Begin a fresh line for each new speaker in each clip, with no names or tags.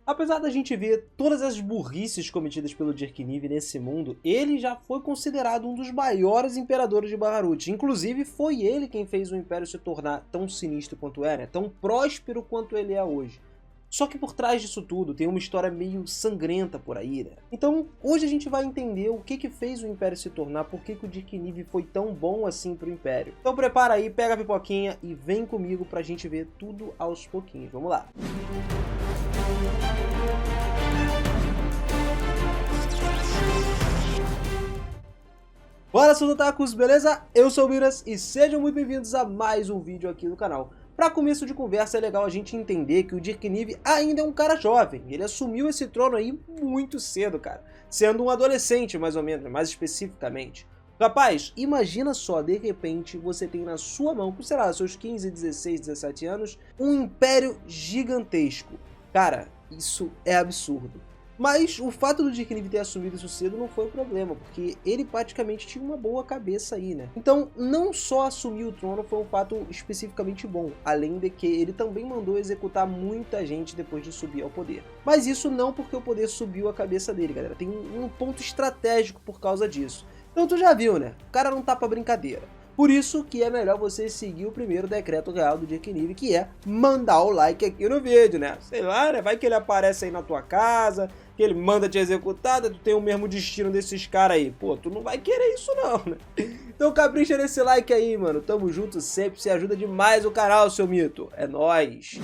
Apesar da gente ver todas as burrices cometidas pelo Dyrkniv nesse mundo, ele já foi considerado um dos maiores imperadores de Bahamut. Inclusive, foi ele quem fez o Império se tornar tão sinistro quanto é, né? Tão próspero quanto ele é hoje. Só que por trás disso tudo tem uma história meio sangrenta por aí, né? Então, hoje a gente vai entender o que fez o Império se tornar, por que o Dyrkniv foi tão bom assim pro Império. Então prepara aí, pega a pipoquinha e vem comigo pra gente ver tudo aos pouquinhos. Vamos lá! Fala, seus otakus, beleza? Eu sou o Miras e sejam muito bem-vindos a mais um vídeo aqui no canal. Para começo de conversa, é legal a gente entender que o Dyrkniv ainda é um cara jovem. Ele assumiu esse trono aí muito cedo, cara. Sendo um adolescente, mais ou menos, mais especificamente. Rapaz, imagina só, de repente, você tem na sua mão, por, sei lá, seus 15, 16, 17 anos, um império gigantesco. Cara, isso é absurdo. Mas o fato do Dyrkniv ter assumido isso cedo não foi o problema, porque ele praticamente tinha uma boa cabeça aí, né? Então, não só assumir o trono foi um fato especificamente bom, além de que ele também mandou executar muita gente depois de subir ao poder. Mas isso não porque o poder subiu a cabeça dele, galera. Tem um ponto estratégico por causa disso. Então tu já viu, né? O cara não tá pra brincadeira. Por isso que é melhor você seguir o primeiro decreto real do Dyrkniv, que é mandar o like aqui no vídeo, né? Sei lá, né? Vai que ele aparece aí na tua casa, que ele manda te executar, tu tem o mesmo destino desses caras aí. Pô, tu não vai querer isso não, né? Então capricha nesse like aí, mano. Tamo junto sempre, você ajuda demais o canal, seu mito. É nóis!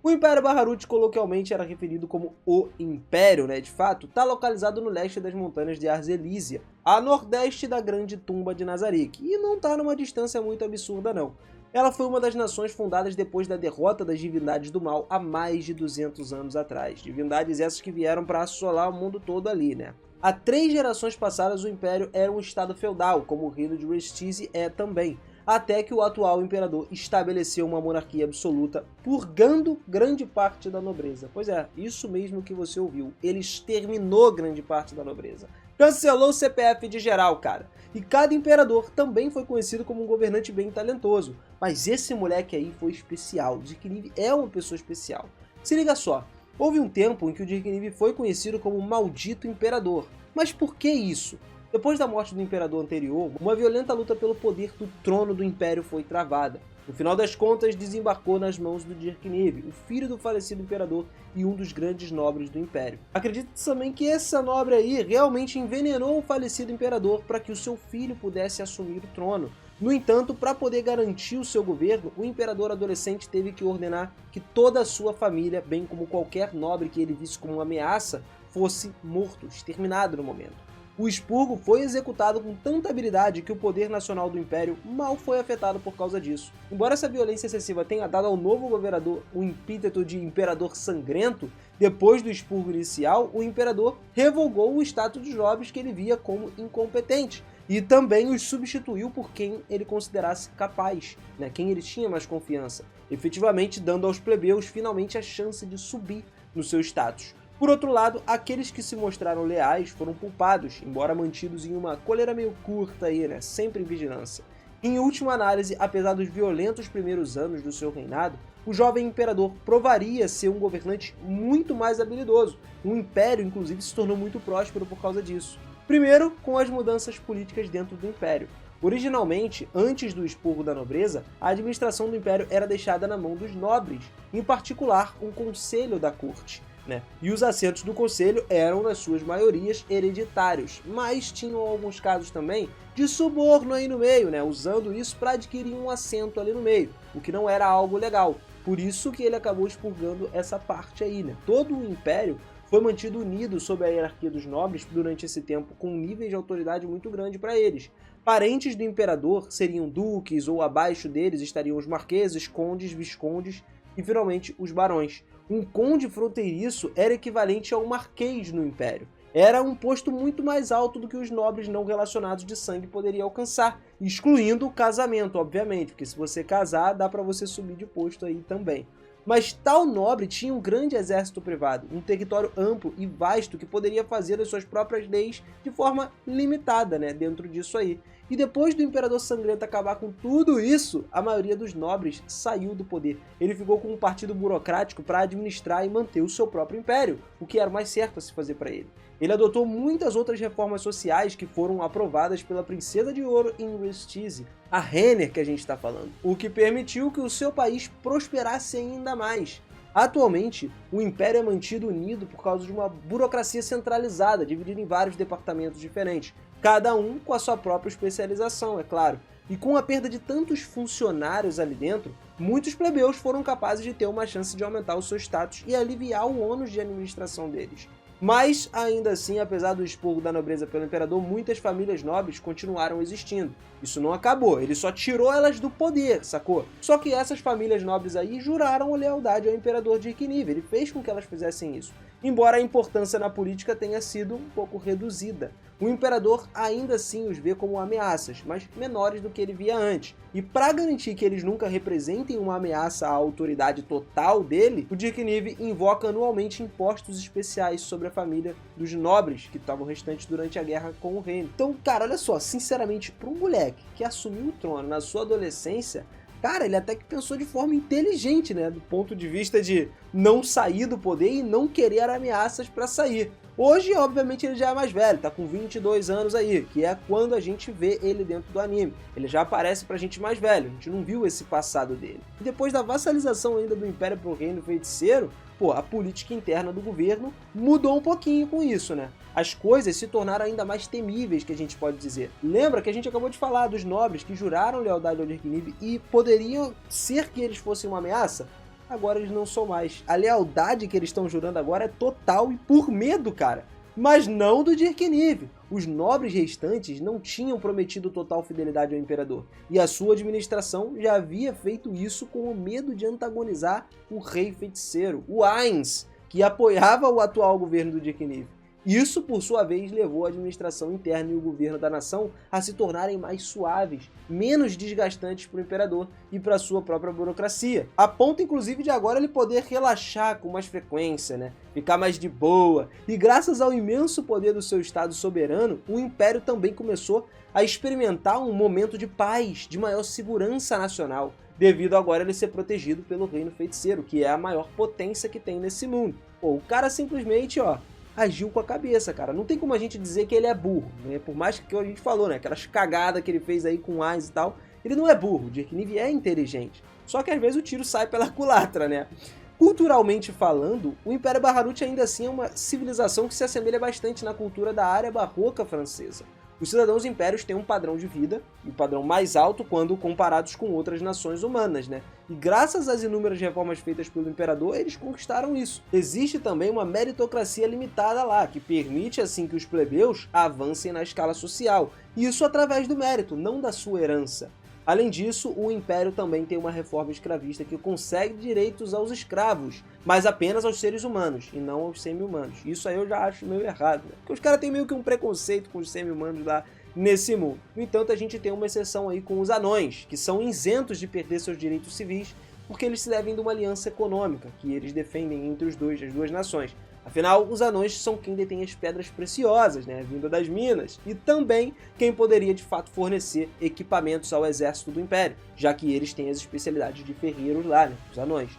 O Império Bahamut coloquialmente era referido como o Império, né? De fato, está localizado no leste das montanhas de Arzelísia, a nordeste da Grande Tumba de Nazarick, e não está numa distância muito absurda não. Ela foi uma das nações fundadas depois da derrota das divindades do mal há mais de 200 anos atrás. Divindades essas que vieram para assolar o mundo todo ali, né? Há 3 gerações passadas o Império era um estado feudal, como o reino de Restise é também, até que o atual imperador estabeleceu uma monarquia absoluta, purgando grande parte da nobreza. Pois é, isso mesmo que você ouviu, ele exterminou grande parte da nobreza. Cancelou o CPF de geral, cara. E cada imperador também foi conhecido como um governante bem talentoso. Mas esse moleque aí foi especial, o Dyrkniv é uma pessoa especial. Se liga só, houve um tempo em que o Dyrkniv foi conhecido como o maldito imperador. Mas por que isso? Depois da morte do imperador anterior, uma violenta luta pelo poder do trono do império foi travada. No final das contas, desembarcou nas mãos do Dyrkniv, o filho do falecido imperador e um dos grandes nobres do império. Acredita-se também que essa nobre aí realmente envenenou o falecido imperador para que o seu filho pudesse assumir o trono. No entanto, para poder garantir o seu governo, o imperador adolescente teve que ordenar que toda a sua família, bem como qualquer nobre que ele visse como uma ameaça, fosse morto, exterminado no momento. O expurgo foi executado com tanta habilidade que o poder nacional do Império mal foi afetado por causa disso. Embora essa violência excessiva tenha dado ao novo governador o epíteto de Imperador Sangrento, depois do expurgo inicial, o Imperador revogou o status dos nobres que ele via como incompetentes e também os substituiu por quem ele considerasse capaz, né? Quem ele tinha mais confiança, efetivamente dando aos plebeus finalmente a chance de subir no seu status. Por outro lado, aqueles que se mostraram leais foram culpados, embora mantidos em uma coleira meio curta aí, né? Sempre em vigilância. Em última análise, apesar dos violentos primeiros anos do seu reinado, o jovem imperador provaria ser um governante muito mais habilidoso. O império, inclusive, se tornou muito próspero por causa disso. Primeiro, com as mudanças políticas dentro do império. Originalmente, antes do expurgo da nobreza, a administração do império era deixada na mão dos nobres, em particular um conselho da corte. Né? E os assentos do conselho eram, nas suas maiorias, hereditários, mas tinham alguns casos também de suborno aí no meio, né? Usando isso para adquirir um assento ali no meio, o que não era algo legal. Por isso que ele acabou expurgando essa parte aí, né? Todo o império foi mantido unido sob a hierarquia dos nobres durante esse tempo, com um nível de autoridade muito grande para eles. Parentes do imperador seriam duques, ou abaixo deles estariam os marqueses, condes, viscondes e finalmente os barões. Um conde fronteiriço era equivalente a um marquês no Império. Era um posto muito mais alto do que os nobres não relacionados de sangue poderiam alcançar, excluindo o casamento, obviamente, porque se você casar, dá para você subir de posto aí também. Mas tal nobre tinha um grande exército privado, um território amplo e vasto que poderia fazer as suas próprias leis de forma limitada, né, dentro disso aí. E depois do Imperador Sangrento acabar com tudo isso, a maioria dos nobres saiu do poder. Ele ficou com um partido burocrático para administrar e manter o seu próprio império, o que era o mais certo a se fazer para ele. Ele adotou muitas outras reformas sociais que foram aprovadas pela Princesa de Ouro Ingrid, a Renner que a gente está falando, o que permitiu que o seu país prosperasse ainda mais. Atualmente, o Império é mantido unido por causa de uma burocracia centralizada, dividida em vários departamentos diferentes, cada um com a sua própria especialização, é claro. E com a perda de tantos funcionários ali dentro, muitos plebeus foram capazes de ter uma chance de aumentar o seu status e aliviar o ônus de administração deles. Mas, ainda assim, apesar do expurgo da nobreza pelo imperador, muitas famílias nobres continuaram existindo. Isso não acabou, ele só tirou elas do poder, sacou? Só que essas famílias nobres aí juraram lealdade ao imperador Dirkniv, ele fez com que elas fizessem isso. Embora a importância na política tenha sido um pouco reduzida. O imperador ainda assim os vê como ameaças, mas menores do que ele via antes. E para garantir que eles nunca representem uma ameaça à autoridade total dele, o Dirkniv invoca anualmente impostos especiais sobre a família dos nobres que estavam restantes durante a guerra com o reino. Então, cara, olha só, sinceramente, para um moleque que assumiu o trono na sua adolescência, cara, ele até que pensou de forma inteligente, né? Do ponto de vista de não sair do poder e não querer ameaças para sair. Hoje, obviamente, ele já é mais velho, tá com 22 anos aí, que é quando a gente vê ele dentro do anime. Ele já aparece pra gente mais velho, a gente não viu esse passado dele. E depois da vassalização ainda do Império pro Reino Feiticeiro, pô, a política interna do governo mudou um pouquinho com isso, né? As coisas se tornaram ainda mais temíveis, que a gente pode dizer. Lembra que a gente acabou de falar dos nobres que juraram lealdade ao Dirkniv e poderiam ser que eles fossem uma ameaça? Agora eles não são mais. A lealdade que eles estão jurando agora é total e por medo, cara. Mas não do Dirkniv. Os nobres restantes não tinham prometido total fidelidade ao imperador, e a sua administração já havia feito isso com o medo de antagonizar o rei feiticeiro, o Ainz, que apoiava o atual governo do Dirkniv. Isso, por sua vez, levou a administração interna e o governo da nação a se tornarem mais suaves, menos desgastantes para o imperador e para sua própria burocracia, a ponto inclusive de agora ele poder relaxar com mais frequência, né? Ficar mais de boa. E graças ao imenso poder do seu estado soberano, o império também começou a experimentar um momento de paz, de maior segurança nacional, devido agora ele ser protegido pelo Reino Feiticeiro, que é a maior potência que tem nesse mundo. Pô, o cara simplesmente, ó, agiu com a cabeça, cara. Não tem como a gente dizer que ele é burro, né? Por mais que a gente falou, né? Aquelas cagadas que ele fez aí com o Ainz e tal, ele não é burro. O Dirkniv é inteligente. Só que às vezes o tiro sai pela culatra, né? Culturalmente falando, o Império Bahamut ainda assim é uma civilização que se assemelha bastante na cultura da área barroca francesa. Os cidadãos impérios têm um padrão de vida, um padrão mais alto quando comparados com outras nações humanas, né? E graças às inúmeras reformas feitas pelo imperador, eles conquistaram isso. Existe também uma meritocracia limitada lá, que permite assim que os plebeus avancem na escala social, e isso através do mérito, não da sua herança. Além disso, o Império também tem uma reforma escravista que concede direitos aos escravos, mas apenas aos seres humanos, e não aos semi-humanos. Isso aí eu já acho meio errado, né? Porque os caras têm meio que um preconceito com os semi-humanos lá nesse mundo. No entanto, a gente tem uma exceção aí com os anões, que são isentos de perder seus direitos civis, porque eles se devem de uma aliança econômica, que eles defendem entre as duas nações. Afinal, os anões são quem detém as pedras preciosas, né, vinda das minas, e também quem poderia de fato fornecer equipamentos ao exército do Império, já que eles têm as especialidades de ferreiros lá, né, os anões.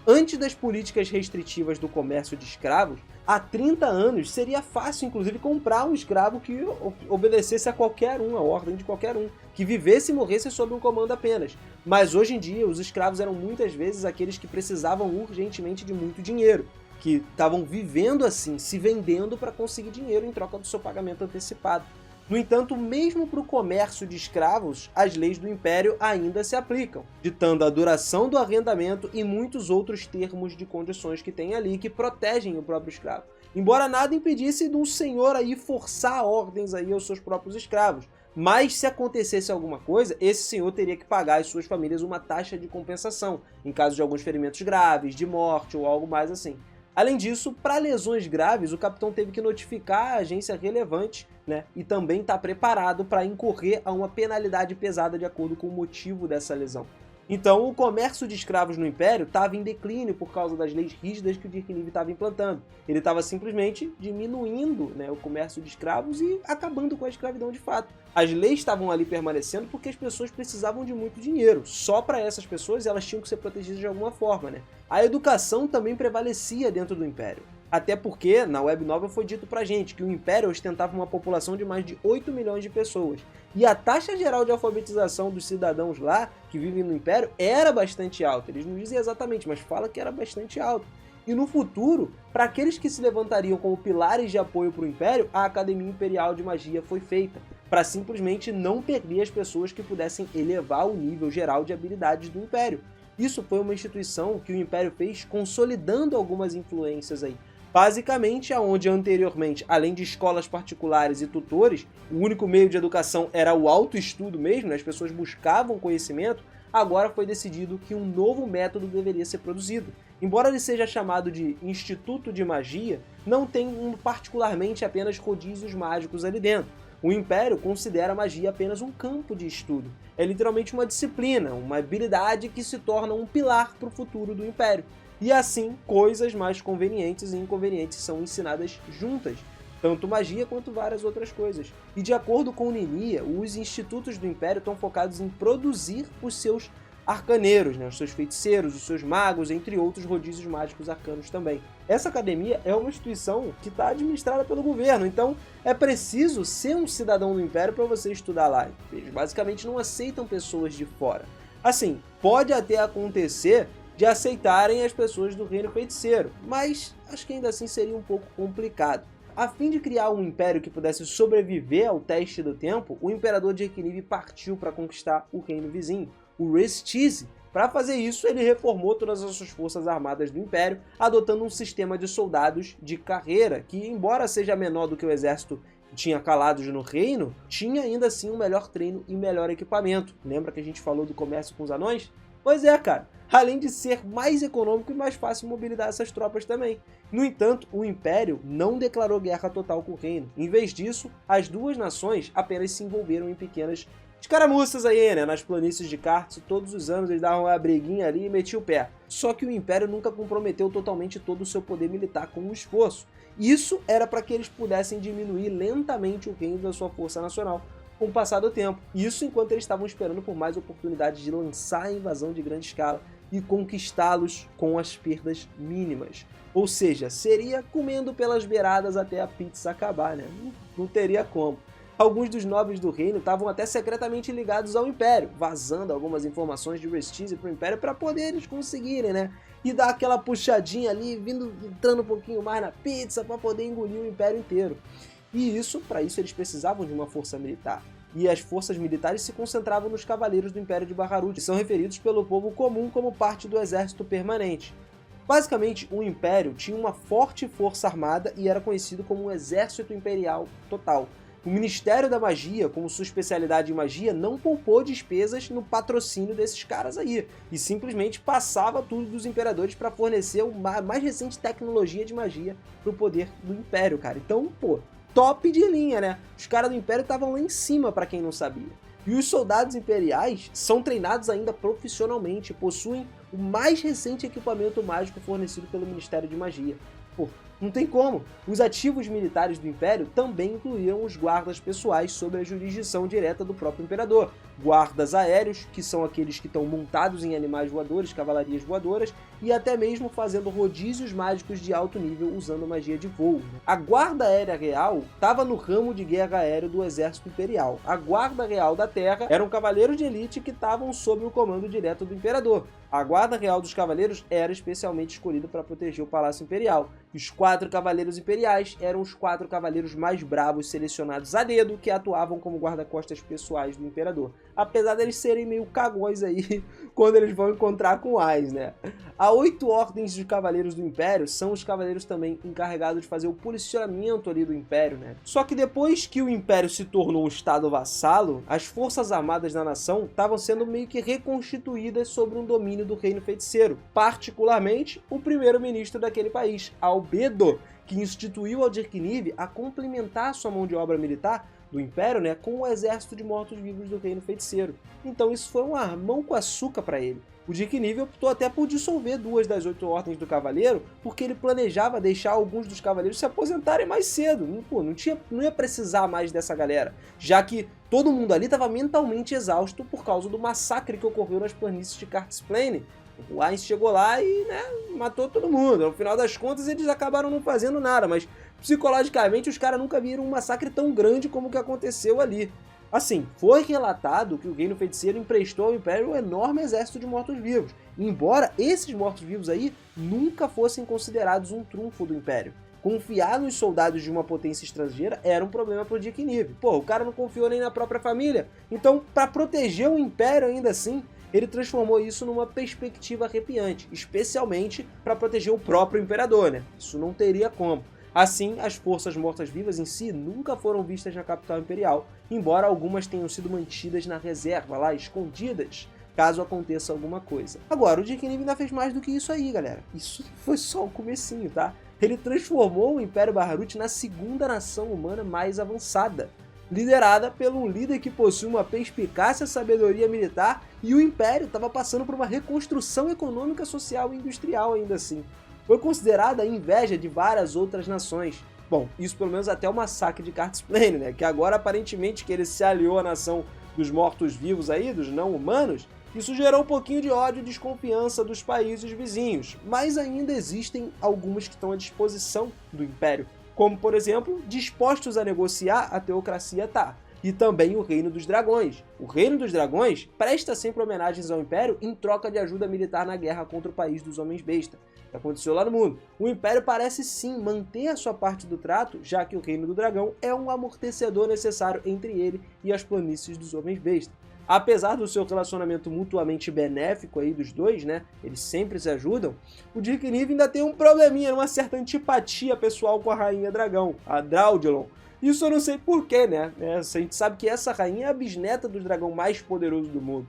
Antes das políticas restritivas do comércio de escravos, há 30 anos seria fácil inclusive comprar um escravo que obedecesse a qualquer um, a ordem de qualquer um, que vivesse e morresse sob um comando apenas. Mas hoje em dia, os escravos eram muitas vezes aqueles que precisavam urgentemente de muito dinheiro, que estavam vivendo assim, se vendendo para conseguir dinheiro em troca do seu pagamento antecipado. No entanto, mesmo para o comércio de escravos, as leis do Império ainda se aplicam, ditando a duração do arrendamento e muitos outros termos de condições que tem ali que protegem o próprio escravo. Embora nada impedisse de um senhor aí forçar ordens aí aos seus próprios escravos, mas se acontecesse alguma coisa, esse senhor teria que pagar às suas famílias uma taxa de compensação, em caso de alguns ferimentos graves, de morte ou algo mais assim. Além disso, para lesões graves, o capitão teve que notificar a agência relevante, né, e também está preparado para incorrer a uma penalidade pesada de acordo com o motivo dessa lesão. Então o comércio de escravos no Império estava em declínio por causa das leis rígidas que o Dirk-Niv estava implantando. Ele estava simplesmente diminuindo, né, o comércio de escravos e acabando com a escravidão de fato. As leis estavam ali permanecendo porque as pessoas precisavam de muito dinheiro. Só para essas pessoas elas tinham que ser protegidas de alguma forma, né? A educação também prevalecia dentro do Império. Até porque, na web novel foi dito pra gente que o Império ostentava uma população de mais de 8 milhões de pessoas. E a taxa geral de alfabetização dos cidadãos lá, que vivem no Império, era bastante alta. Eles não dizem exatamente, mas fala que era bastante alta. E no futuro, para aqueles que se levantariam como pilares de apoio para o Império, a Academia Imperial de Magia foi feita, para simplesmente não perder as pessoas que pudessem elevar o nível geral de habilidades do Império. Isso foi uma instituição que o Império fez consolidando algumas influências aí. Basicamente, aonde anteriormente, além de escolas particulares e tutores, o único meio de educação era o autoestudo mesmo, né? As pessoas buscavam conhecimento, agora foi decidido que um novo método deveria ser produzido. Embora ele seja chamado de Instituto de Magia, não tem particularmente apenas rodízios mágicos ali dentro. O Império considera a magia apenas um campo de estudo. É literalmente uma disciplina, uma habilidade que se torna um pilar para o futuro do Império. E assim, coisas mais convenientes e inconvenientes são ensinadas juntas, tanto magia quanto várias outras coisas. E de acordo com Niniia, os institutos do Império estão focados em produzir os seus arcaneiros, né? Os seus feiticeiros, os seus magos, entre outros rodízios mágicos arcanos também. Essa academia é uma instituição que está administrada pelo governo, então é preciso ser um cidadão do Império para você estudar lá. Eles basicamente não aceitam pessoas de fora. Assim, pode até acontecer de aceitarem as pessoas do reino feiticeiro, mas acho que ainda assim seria um pouco complicado. A fim de criar um império que pudesse sobreviver ao teste do tempo, o imperador Dirk-Niv partiu para conquistar o reino vizinho, o Restize. Para fazer isso, ele reformou todas as suas forças armadas do Império, adotando um sistema de soldados de carreira, que embora seja menor do que o exército que tinha calados no reino, tinha ainda assim um melhor treino e melhor equipamento. Lembra que a gente falou do comércio com os anões? Pois é, cara. Além de ser mais econômico e mais fácil mobilizar essas tropas também. No entanto, o Império não declarou guerra total com o reino. Em vez disso, as duas nações apenas se envolveram em pequenas escaramuças aí, né? Nas planícies de Kartz, todos os anos eles davam uma briguinha ali e metiam o pé. Só que o Império nunca comprometeu totalmente todo o seu poder militar com o esforço. Isso era para que eles pudessem diminuir lentamente o reino da sua força nacional com o passar do tempo. Isso enquanto eles estavam esperando por mais oportunidades de lançar a invasão de grande escala e conquistá-los com as perdas mínimas. Ou seja, seria comendo pelas beiradas até a pizza acabar, né? Não teria como. Alguns dos nobres do reino estavam até secretamente ligados ao Império, vazando algumas informações de Restize para o Império para poder eles conseguirem, né? E dar aquela puxadinha ali, entrando um pouquinho mais na pizza para poder engolir o Império inteiro. E para isso eles precisavam de uma força militar. E as forças militares se concentravam nos cavaleiros do Império de Baharut, que são referidos pelo povo comum como parte do exército permanente. Basicamente, o Império tinha uma forte força armada e era conhecido como um exército imperial total. O Ministério da Magia, como sua especialidade em magia, não poupou despesas no patrocínio desses caras aí, e simplesmente passava tudo dos imperadores para fornecer a mais recente tecnologia de magia para o poder do Império, cara. Então, pô, top de linha, né? Os caras do Império estavam lá em cima, para quem não sabia. E os soldados imperiais são treinados ainda profissionalmente, possuem o mais recente equipamento mágico fornecido pelo Ministério de Magia. Pô, não tem como. Os ativos militares do Império também incluíam os guardas pessoais sob a jurisdição direta do próprio imperador. Guardas aéreos, que são aqueles que estão montados em animais voadores, cavalarias voadoras, e até mesmo fazendo rodízios mágicos de alto nível usando magia de voo. A Guarda Aérea Real estava no ramo de guerra aéreo do Exército Imperial. A Guarda Real da Terra eram cavaleiros de elite que estavam sob o comando direto do Imperador. A Guarda Real dos Cavaleiros era especialmente escolhida para proteger o Palácio Imperial. Os 4 Cavaleiros Imperiais eram os 4 cavaleiros mais bravos selecionados a dedo que atuavam como guarda-costas pessoais do Imperador. Apesar deles serem meio cagões aí quando eles vão encontrar com Ais, né? Há 8 ordens de Cavaleiros do Império são os cavaleiros também encarregados de fazer o policiamento ali do Império, né? Só que depois que o Império se tornou um estado vassalo, as forças armadas da nação estavam sendo meio que reconstituídas sobre um domínio do reino feiticeiro, particularmente o primeiro-ministro daquele país, Albedo, que instituiu ao Dirk-Niv a complementar sua mão de obra militar do Império, né, com o exército de mortos-vivos do Reino Feiticeiro. Então isso foi um armão com açúcar para ele. O Dick Nivell optou até por dissolver 2 das 8 ordens do Cavaleiro, porque ele planejava deixar alguns dos Cavaleiros se aposentarem mais cedo. Pô, não ia precisar mais dessa galera, já que todo mundo ali estava mentalmente exausto por causa do massacre que ocorreu nas planícies de Cart Plain. O Ainz chegou lá e, né, matou todo mundo. No final das contas, eles acabaram não fazendo nada, mas psicologicamente os caras nunca viram um massacre tão grande como o que aconteceu ali. Assim, foi relatado que o Reino Feiticeiro emprestou ao Império um enorme exército de mortos-vivos, embora esses mortos-vivos aí nunca fossem considerados um trunfo do Império. Confiar nos soldados de uma potência estrangeira era um problema pro Dick Nivell. Pô, o cara não confiou nem na própria família. Então, para proteger o Império ainda assim, ele transformou isso numa perspectiva arrepiante, especialmente para proteger o próprio Imperador, né? Isso não teria como. Assim, as forças mortas-vivas em si nunca foram vistas na capital imperial, embora algumas tenham sido mantidas na reserva, lá, escondidas, caso aconteça alguma coisa. Agora, o Dick Nivell ainda fez mais do que isso aí, galera. Isso foi só o comecinho, tá? Ele transformou o Império Baharut na segunda nação humana mais avançada, liderada por um líder que possui uma perspicácia sabedoria militar, e o Império estava passando por uma reconstrução econômica, social e industrial ainda assim. Foi considerada a inveja de várias outras nações. Bom, isso pelo menos até o massacre de Cart Plain, né? Que agora aparentemente que ele se aliou à nação dos mortos-vivos aí, dos não-humanos, isso gerou um pouquinho de ódio e desconfiança dos países vizinhos. Mas ainda existem alguns que estão à disposição do Império, como por exemplo, dispostos a negociar a teocracia tá. E também o Reino dos Dragões. O Reino dos Dragões presta sempre homenagens ao Império em troca de ajuda militar na guerra contra o país dos Homens-Besta, que aconteceu lá no mundo. O Império parece sim manter a sua parte do trato, já que o Reino do Dragão é um amortecedor necessário entre ele e as planícies dos Homens-Besta. Apesar do seu relacionamento mutuamente benéfico aí dos dois, né, eles sempre se ajudam, o Dick Nivell ainda tem um probleminha, uma certa antipatia pessoal com a Rainha Dragão, a Draudilon. Isso eu não sei porquê, né? A gente sabe que essa rainha é a bisneta do dragão mais poderoso do mundo.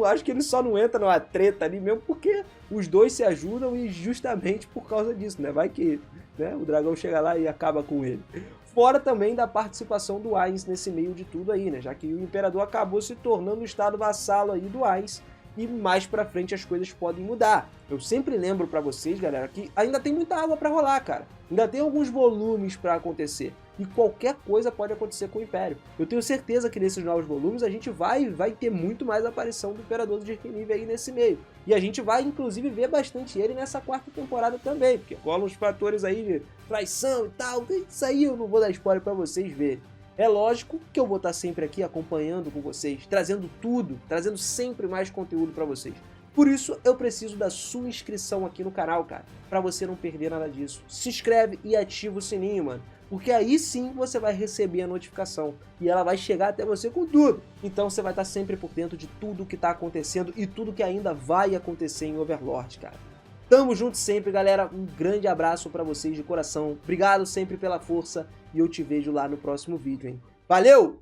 Acho que ele só não entra numa treta ali mesmo porque os dois se ajudam e justamente por causa disso, né? Vai que, né, o dragão chega lá e acaba com ele. Fora também da participação do Ainz nesse meio de tudo aí, né? Já que o Imperador acabou se tornando o estado vassalo aí do Ainz, e mais pra frente as coisas podem mudar. Eu sempre lembro pra vocês, galera, que ainda tem muita água pra rolar, cara. Ainda tem alguns volumes pra acontecer. E qualquer coisa pode acontecer com o Império. Eu tenho certeza que nesses novos volumes a gente vai ter muito mais aparição do Imperador do Dick Nivell aí nesse meio. E a gente vai, inclusive, ver bastante ele nessa 4ª temporada também. Porque rolam uns fatores aí de traição e tal. Isso aí eu não vou dar spoiler pra vocês verem. É lógico que eu vou estar sempre aqui acompanhando com vocês, trazendo tudo, trazendo sempre mais conteúdo para vocês. Por isso, eu preciso da sua inscrição aqui no canal, cara, para você não perder nada disso. Se inscreve e ativa o sininho, mano, porque aí sim você vai receber a notificação e ela vai chegar até você com tudo. Então você vai estar sempre por dentro de tudo que está acontecendo e tudo que ainda vai acontecer em Overlord, cara. Tamo junto sempre, galera. Um grande abraço pra vocês de coração. Obrigado sempre pela força e eu te vejo lá no próximo vídeo, hein? Valeu!